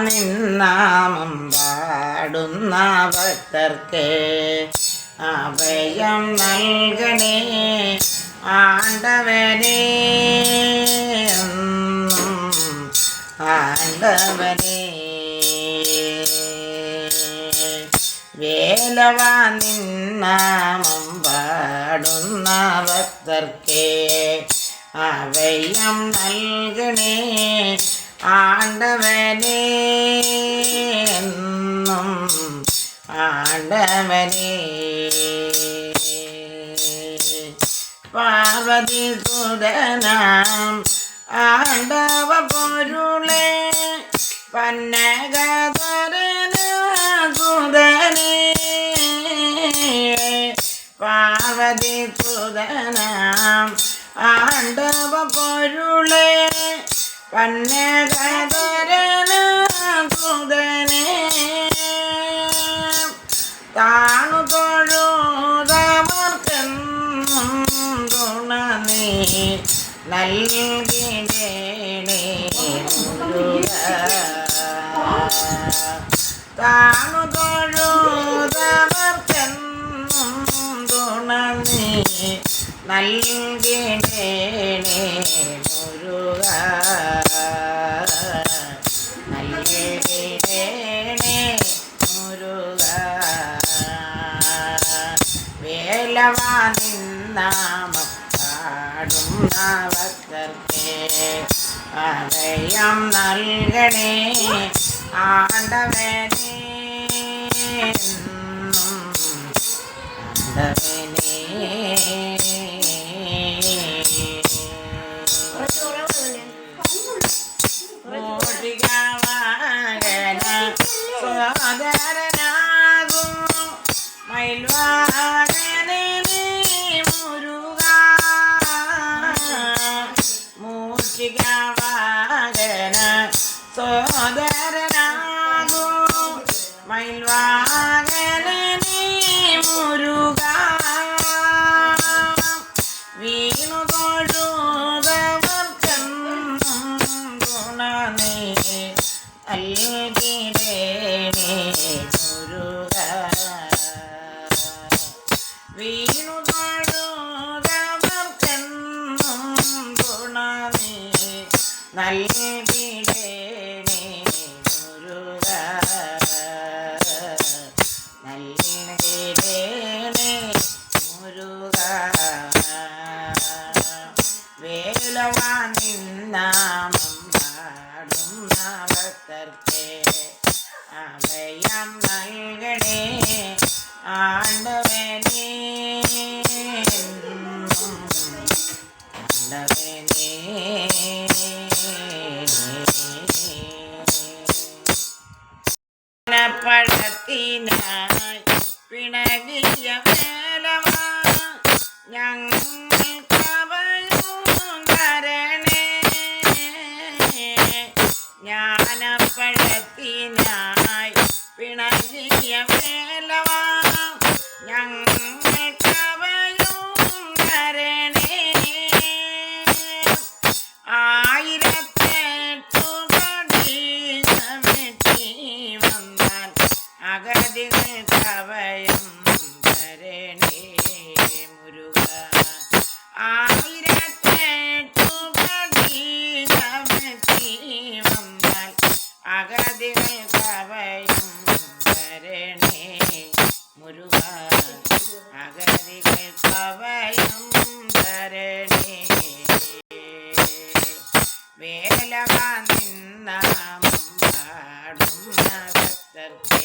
നിന്നാമം പാടുന്ന ഭക്തർക്ക് അഭയം നൽകണേ ആണ്ടവനേ, ആണ്ടവനേ. വേലവാ നിന്നാമം പാടുന്ന ഭക്തർക്ക് അഭയം നൽകണേ ആണ്ടവനേ, എന്നും ആണ്ടവനേ. പാർവതി സുതനാം ആണ്ടവ പൊരുളേ, പന്നഗതരനാസുതനേ. പാർവതി സുതനാം ആണ്ടവ പൊരുളേ, പന്നഗതരനാസുതനേ. താണു തൊഴുതവർക്കെന്നും തുണ നീ നൽകിടേണേ മുരുക. താണു തൊഴുതവർക്കെന്നും തുണ നീ നൽകിടേണേ മുരുക, നൽകിടേണേ മുരുക. വേലവാ നിന്നാമം പാടുന്ന ഭക്തർക്ക് അഭയം നൽകണേ ആണ്ടവനേ, ആണ്ടവനേ. മോഷികവാഹന സോദരനാകും മയിൽവാഹനനേ മുരുക. മൂഷികവാഹന സോദരനാകും മയിൽവാഹനനേ മുരുക. വീണു തൊഴുതവർക്കെന്നും തുണ നീ നൽകിടേണേ മുരുക. വീണു തൊഴുതവർക്കെന്നും തുണ നീ നൽകിടേണേ മുരുക, നൽകിടേണേ മുരുക. വേലവാ നിന്നാമം പാടുന്ന ഭക്തർക്ക് അഭയം നൽകണേ ആണ്ടവനേ, ആണ്ടവനേ. പഴത്തിനായി പിണകിയ വേലവാ ഞങ്ങൾക്കഭയം തരണേ. ജ്ഞാനപ്പഴത്തിനായി പിണകിയ വേലവാ ഞങ്ങൾക്കഭയം തരണേ. ആയിരത്തെട്ടു പടി ചവിട്ടി വന്നാൽ അഗതികൾക്കഭയം തരണേ മുരുക. ആയിരത്തെട്ടു പടി ചവിട്ടി വന്നാൽ അഗതികൾക്കഭയം തരണേ മുരുക, അഗതികൾക്കഭയം തരണേ. വേലവാ നിന്നാമം പാടുന്ന ഭക്തർക്ക്